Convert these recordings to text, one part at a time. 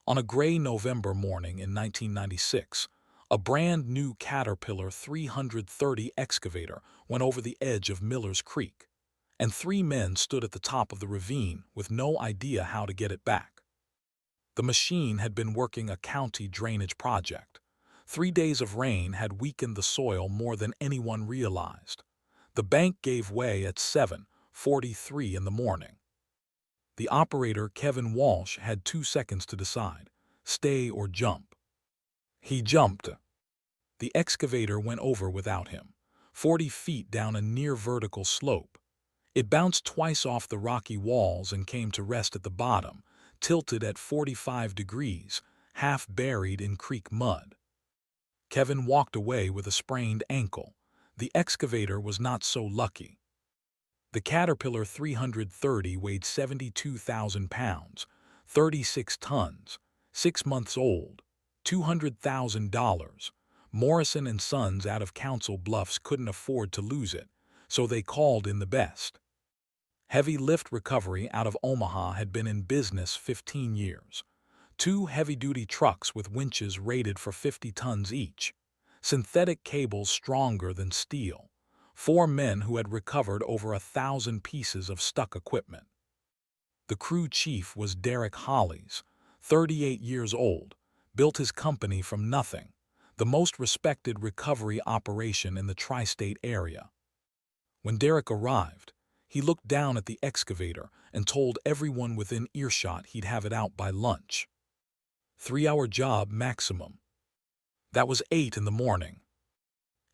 On a gray November morning in 1996, a brand new Caterpillar 330 excavator went over the edge of Miller's Creek, and three men stood at the top of the ravine with no idea how to get it back. The machine had been working a county drainage project. 3 days of rain had weakened the soil more than anyone realized. The bank gave way at 7:43 in the morning. The operator, Kevin Walsh, had 2 seconds to decide: stay or jump. He jumped. The excavator went over without him, 40 feet down a near-vertical slope. It bounced twice off the rocky walls and came to rest at the bottom, tilted at 45 degrees, half buried in creek mud. Kevin walked away with a sprained ankle. The excavator was not so lucky. The Caterpillar 330 weighed 72,000 pounds, 36 tons, 6 months old, $200,000. Morrison and Sons out of Council Bluffs couldn't afford to lose it, so they called in the best. Heavy Lift Recovery out of Omaha had been in business 15 years. 2 heavy-duty trucks with winches rated for 50 tons each. Synthetic cables stronger than steel. 4 men who had recovered over 1,000 pieces of stuck equipment. The crew chief was Derek Hollies, 38 years old, built his company from nothing, the most respected recovery operation in the tri-state area. When Derek arrived, he looked down at the excavator and told everyone within earshot he'd have it out by lunch. 3-hour job maximum. That was 8 in the morning.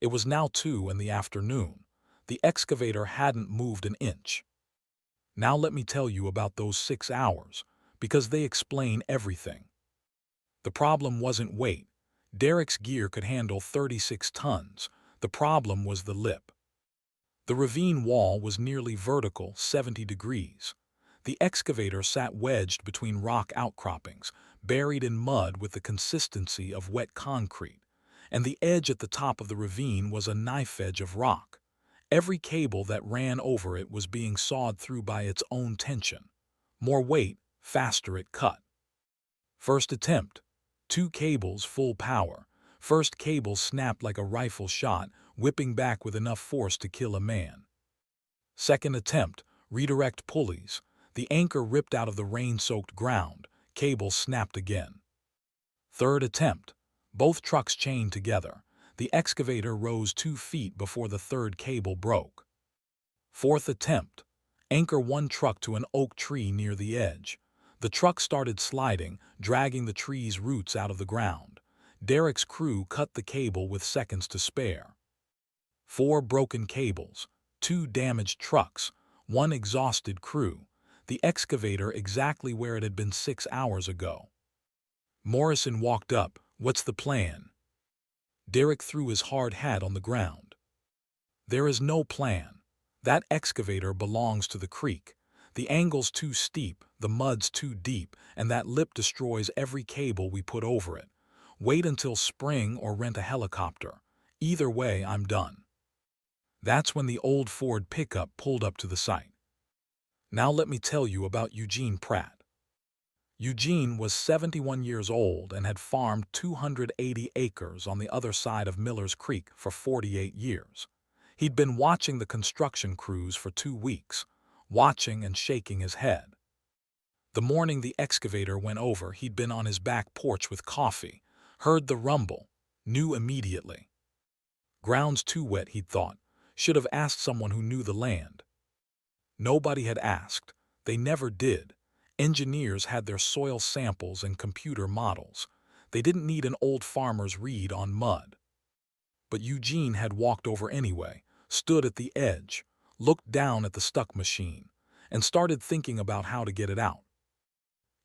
It was now 2 in the afternoon. The excavator hadn't moved an inch. Now let me tell you about those 6 hours, because they explain everything. The problem wasn't weight. Derek's gear could handle 36 tons. The problem was the lip. The ravine wall was nearly vertical, 70 degrees. The excavator sat wedged between rock outcroppings, buried in mud with the consistency of wet concrete, and the edge at the top of the ravine was a knife edge of rock. Every cable that ran over it was being sawed through by its own tension. More weight, faster it cut. First attempt. 2 cables full power. First cable snapped like a rifle shot, whipping back with enough force to kill a man. Second attempt. Redirect pulleys. The anchor ripped out of the rain-soaked ground. Cable snapped again. Third attempt. Both trucks chained together. The excavator rose 2 feet before the third cable broke. Fourth attempt. Anchor one truck to an oak tree near the edge. The truck started sliding, dragging the tree's roots out of the ground. Derek's crew cut the cable with seconds to spare. 4 broken cables, 2 damaged trucks, 1 exhausted crew. The excavator exactly where it had been 6 hours ago. Morrison walked up. What's the plan? Derek threw his hard hat on the ground. There is no plan. That excavator belongs to the creek. The angle's too steep, the mud's too deep, and that lip destroys every cable we put over it. Wait until spring or rent a helicopter. Either way, I'm done. That's when the old Ford pickup pulled up to the site. Now let me tell you about Eugene Pratt. Eugene was 71 years old and had farmed 280 acres on the other side of Miller's Creek for 48 years. He'd been watching the construction crews for 2 weeks, watching and shaking his head. The morning the excavator went over, he'd been on his back porch with coffee, heard the rumble, knew immediately. Ground's too wet, he'd thought. Should have asked someone who knew the land. Nobody had asked. They never did. Engineers had their soil samples and computer models. They didn't need an old farmer's read on mud. But Eugene had walked over anyway, stood at the edge, looked down at the stuck machine, and started thinking about how to get it out.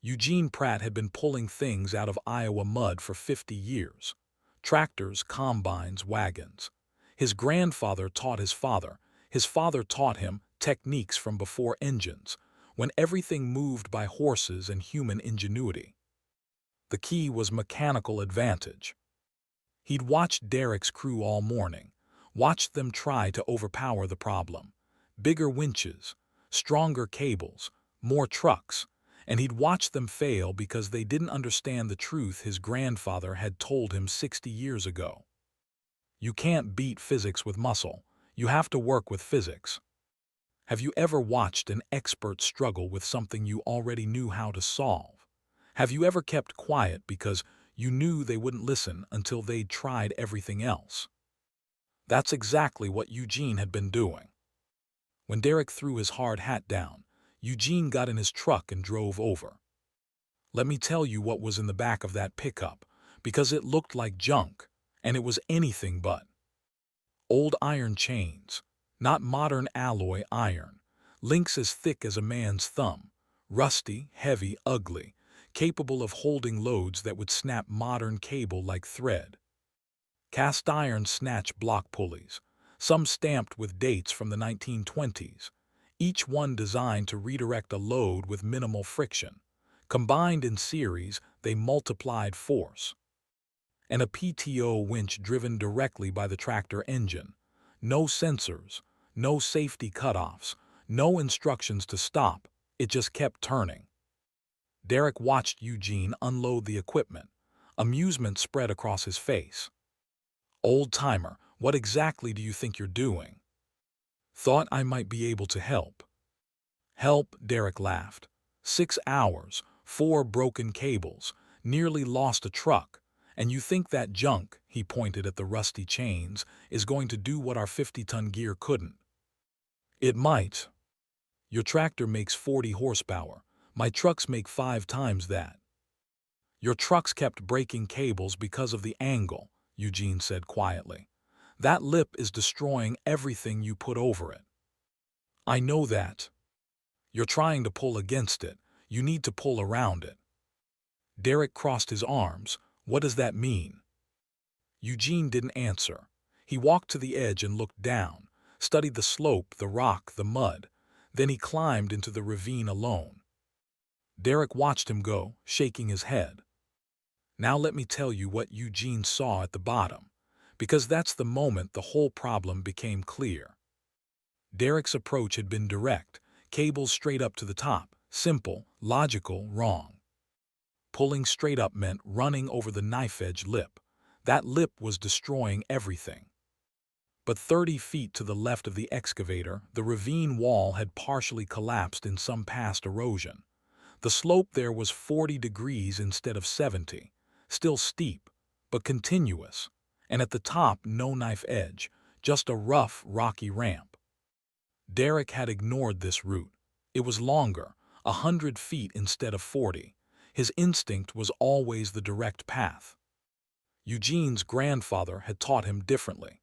Eugene Pratt had been pulling things out of Iowa mud for 50 years. Tractors, combines, wagons. His grandfather taught his father taught him techniques from before engines, when everything moved by horses and human ingenuity. The key was mechanical advantage. He'd watched Derek's crew all morning, watched them try to overpower the problem. Bigger winches, stronger cables, more trucks, and he'd watched them fail because they didn't understand the truth his grandfather had told him 60 years ago. You can't beat physics with muscle. You have to work with physics. Have you ever watched an expert struggle with something you already knew how to solve? Have you ever kept quiet because you knew they wouldn't listen until they'd tried everything else? That's exactly what Eugene had been doing. When Derek threw his hard hat down, Eugene got in his truck and drove over. Let me tell you what was in the back of that pickup, because it looked like junk, and it was anything but. Old iron chains, not modern alloy iron, links as thick as a man's thumb, rusty, heavy, ugly, capable of holding loads that would snap modern cable like thread. Cast iron snatch block pulleys, some stamped with dates from the 1920s, each one designed to redirect a load with minimal friction. Combined in series, they multiplied force. And a PTO winch driven directly by the tractor engine. No sensors, no safety cutoffs, no instructions to stop. It just kept turning. Derek watched Eugene unload the equipment. Amusement spread across his face. Old-timer, what exactly do you think you're doing? Thought I might be able to help. Help, Derek laughed. 6 hours, 4 broken cables, nearly lost a truck. And you think that junk, he pointed at the rusty chains, is going to do what our 50-ton gear couldn't? It might. Your tractor makes 40 horsepower. My trucks make 5 times that. Your trucks kept breaking cables because of the angle, Eugene said quietly. That lip is destroying everything you put over it. I know that. You're trying to pull against it. You need to pull around it. Derek crossed his arms. What does that mean? Eugene didn't answer. He walked to the edge and looked down, studied the slope, the rock, the mud. Then he climbed into the ravine alone. Derek watched him go, shaking his head. Now let me tell you what Eugene saw at the bottom, because that's the moment the whole problem became clear. Derek's approach had been direct, cables straight up to the top, simple, logical, wrong. Pulling straight up meant running over the knife-edge lip. That lip was destroying everything. But 30 feet to the left of the excavator, the ravine wall had partially collapsed in some past erosion. The slope there was 40 degrees instead of 70, still steep, but continuous, and at the top no knife edge, just a rough, rocky ramp. Derek had ignored this route. It was longer, 100 feet instead of 40. His instinct was always the direct path. Eugene's grandfather had taught him differently.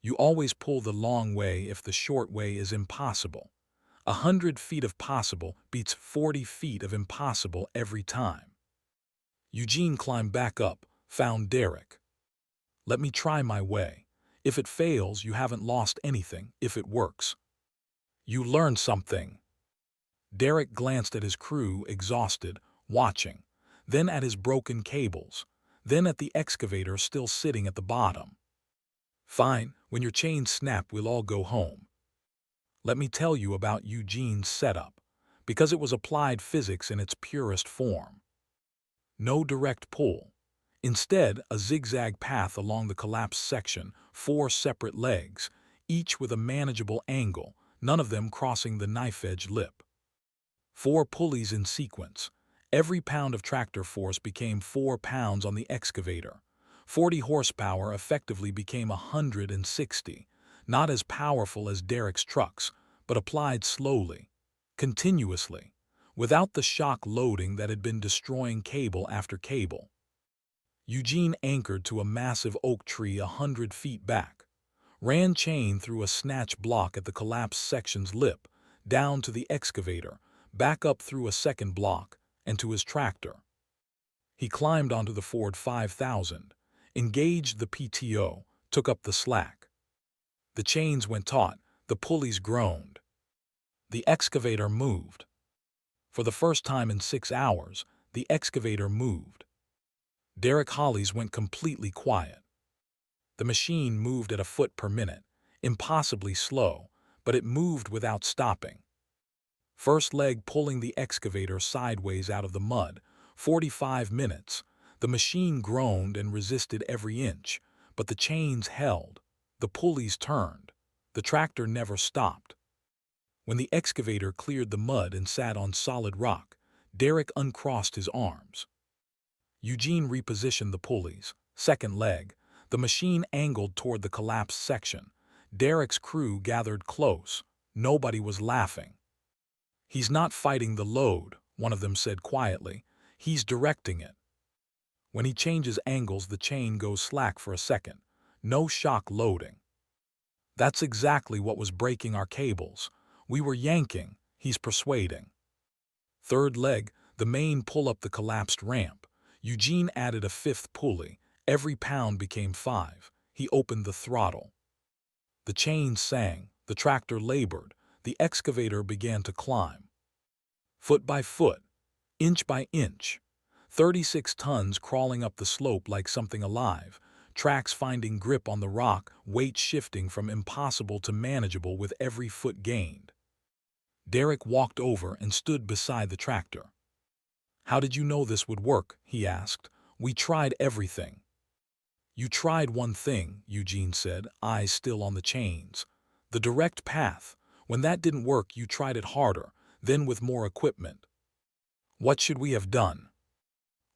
You always pull the long way if the short way is impossible. 100 feet of possible beats 40 feet of impossible every time. Eugene climbed back up, found Derek. Let me try my way. If it fails, you haven't lost anything. If it works, you learn something. Derek glanced at his crew, exhausted, watching, then at his broken cables, then at the excavator still sitting at the bottom. Fine, when your chains snap, we'll all go home. Let me tell you about Eugene's setup, because it was applied physics in its purest form. No direct pull. Instead, a zigzag path along the collapsed section, 4 separate legs, each with a manageable angle, none of them crossing the knife-edge lip. 4 pulleys in sequence. Every pound of tractor force became 4 pounds on the excavator. 40 horsepower effectively became 160, not as powerful as Derek's trucks, but applied slowly, continuously, without the shock loading that had been destroying cable after cable. Eugene anchored to a massive oak tree 100 feet back, ran chain through a snatch block at the collapsed section's lip, down to the excavator, back up through a second block, and to his tractor. He climbed onto the Ford 5000, engaged the PTO, took up the slack. The chains went taut, the pulleys groaned. The excavator moved. For the first time in 6 hours, the excavator moved. Derek Holly's went completely quiet. The machine moved at a foot per minute, impossibly slow, but it moved without stopping. First leg pulling the excavator sideways out of the mud. 45 minutes. The machine groaned and resisted every inch, but the chains held. The pulleys turned. The tractor never stopped. When the excavator cleared the mud and sat on solid rock, Derek uncrossed his arms. Eugene repositioned the pulleys. Second leg. The machine angled toward the collapsed section. Derek's crew gathered close. Nobody was laughing. "He's not fighting the load," one of them said quietly. "He's directing it. When he changes angles, the chain goes slack for a second. No shock loading. That's exactly what was breaking our cables. We were yanking. He's persuading." Third leg, the main pull up the collapsed ramp. Eugene added a fifth pulley. Every pound became 5. He opened the throttle. The chain sang. The tractor labored. The excavator began to climb. Foot by foot, inch by inch. 36 tons crawling up the slope like something alive. Tracks finding grip on the rock, weight shifting from impossible to manageable with every foot gained. Derek walked over and stood beside the tractor. "How did you know this would work?" he asked. "We tried everything." "You tried one thing," Eugene said, eyes still on the chains. "The direct path. When that didn't work, you tried it harder, then with more equipment." "What should we have done?"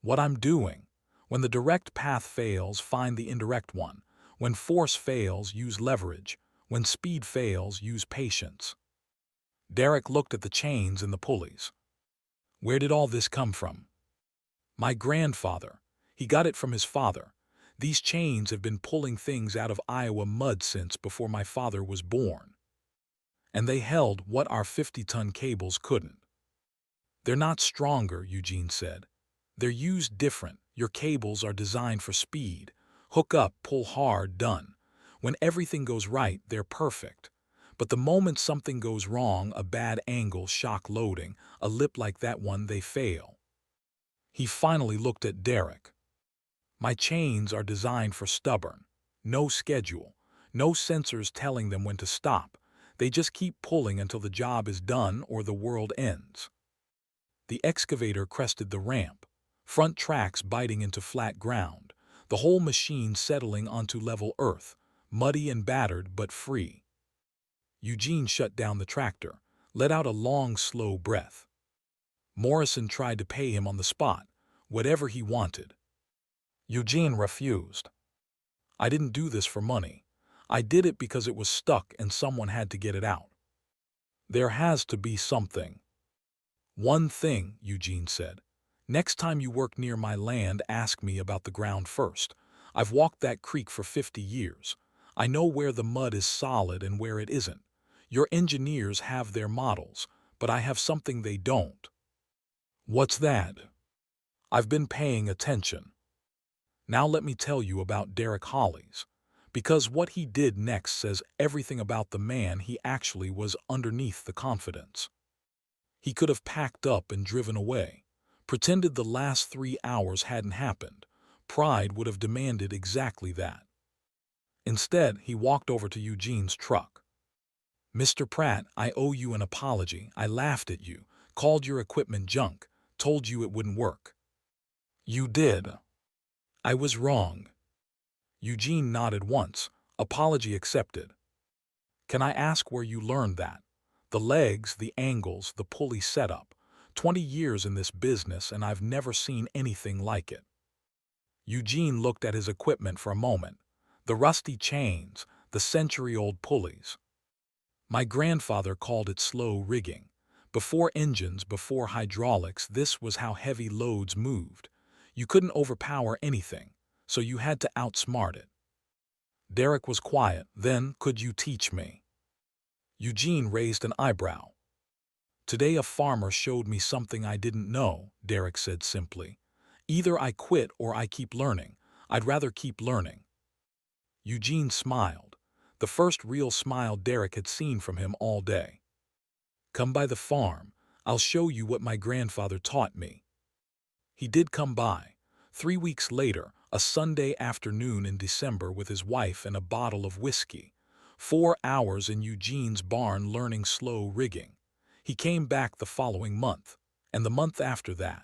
"What I'm doing. When the direct path fails, find the indirect one. When force fails, use leverage. When speed fails, use patience." Derek looked at the chains and the pulleys. "Where did all this come from?" "My grandfather. He got it from his father. These chains have been pulling things out of Iowa mud since before my father was born. And they held what our 50-ton cables couldn't." "They're not stronger," Eugene said. "They're used different. Your cables are designed for speed. Hook up, pull hard, done. When everything goes right, they're perfect. But the moment something goes wrong, a bad angle, shock loading, a lip like that one, they fail." He finally looked at Derek. "My chains are designed for stubborn. No schedule. No sensors telling them when to stop. They just keep pulling until the job is done or the world ends." The excavator crested the ramp, front tracks biting into flat ground, the whole machine settling onto level earth, muddy and battered but free. Eugene shut down the tractor, let out a long, slow breath. Morrison tried to pay him on the spot, whatever he wanted. Eugene refused. "I didn't do this for money. I did it because it was stuck and someone had to get it out. There has to be something." "One thing," Eugene said. "Next time you work near my land, ask me about the ground first. I've walked that creek for 50 years. I know where the mud is solid and where it isn't. Your engineers have their models, but I have something they don't." "What's that?" "I've been paying attention. Now let me tell you about Derek Hollies. Because what he did next says everything about the man he actually was underneath the confidence. He could have packed up and driven away, pretended the last 3 hours hadn't happened. Pride would have demanded exactly that. Instead, he walked over to Eugene's truck. "Mr. Pratt, I owe you an apology. I laughed at you, called your equipment junk, told you it wouldn't work." "You did." "I was wrong." Eugene nodded once. "Apology accepted." "Can I ask where you learned that? The legs, the angles, the pulley setup. 20 years in this business and I've never seen anything like it." Eugene looked at his equipment for a moment. The rusty chains, the century-old pulleys. "My grandfather called it slow rigging. Before engines, before hydraulics, this was how heavy loads moved. You couldn't overpower anything, so you had to outsmart it." Derek was quiet. "Then, could you teach me?" Eugene raised an eyebrow. "Today a farmer showed me something I didn't know," Derek said simply. "Either I quit or I keep learning. I'd rather keep learning." Eugene smiled, the first real smile Derek had seen from him all day. "Come by the farm. I'll show you what my grandfather taught me." He did come by. 3 weeks later, a Sunday afternoon in December with his wife and a bottle of whiskey. 4 hours in Eugene's barn learning slow rigging. He came back the following month, and the month after that.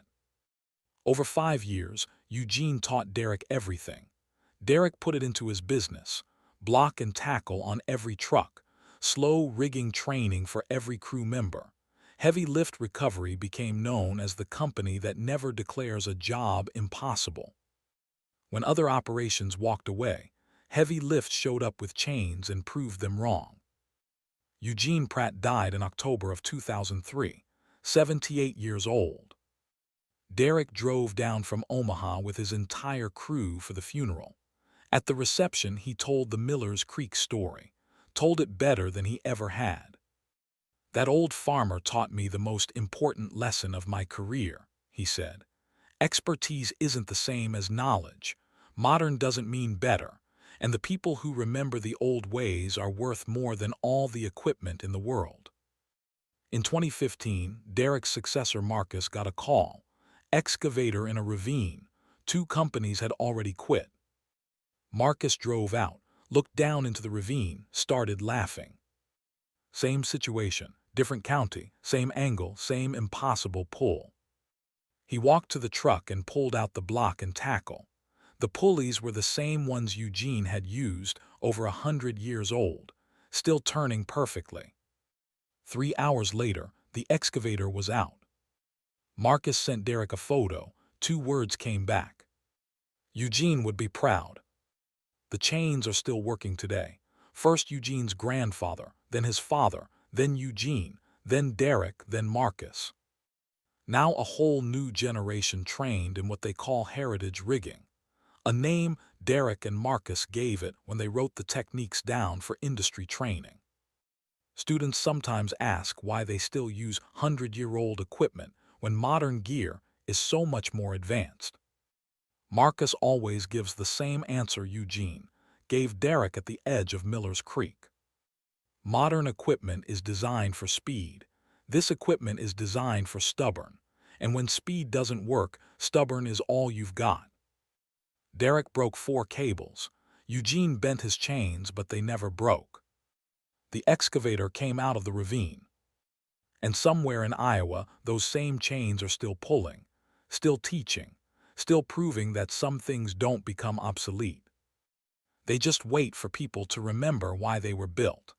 Over 5 years, Eugene taught Derek everything. Derek put it into his business: block and tackle on every truck, slow rigging training for every crew member. Heavy lift recovery became known as the company that never declares a job impossible. When other operations walked away, heavy lift showed up with chains and proved them wrong. Eugene Pratt died in October of 2003, 78 years old. Derek drove down from Omaha with his entire crew for the funeral. At the reception, he told the Millers Creek story, told it better than he ever had. "That old farmer taught me the most important lesson of my career," he said. "Expertise isn't the same as knowledge. Modern doesn't mean better, and the people who remember the old ways are worth more than all the equipment in the world." In 2015, Derek's successor Marcus got a call: excavator in a ravine. 2 companies had already quit. Marcus drove out, looked down into the ravine, started laughing. Same situation, different county, same angle, same impossible pull. He walked to the truck and pulled out the block and tackle. The pulleys were the same ones Eugene had used, over 100 years old, still turning perfectly. 3 hours later, the excavator was out. Marcus sent Derek a photo. 2 words came back: Eugene would be proud. The chains are still working today. First Eugene's grandfather, then his father, then Eugene, then Derek, then Marcus. Now a whole new generation trained in what they call heritage rigging. A name Derek and Marcus gave it when they wrote the techniques down for industry training. Students sometimes ask why they still use 100-year-old equipment when modern gear is so much more advanced. Marcus always gives the same answer Eugene gave Derek at the edge of Miller's Creek. Modern equipment is designed for speed. This equipment is designed for stubborn. And when speed doesn't work, stubborn is all you've got. Derek broke 4 cables. Eugene bent his chains, but they never broke. The excavator came out of the ravine. And somewhere in Iowa, those same chains are still pulling, still teaching, still proving that some things don't become obsolete. They just wait for people to remember why they were built.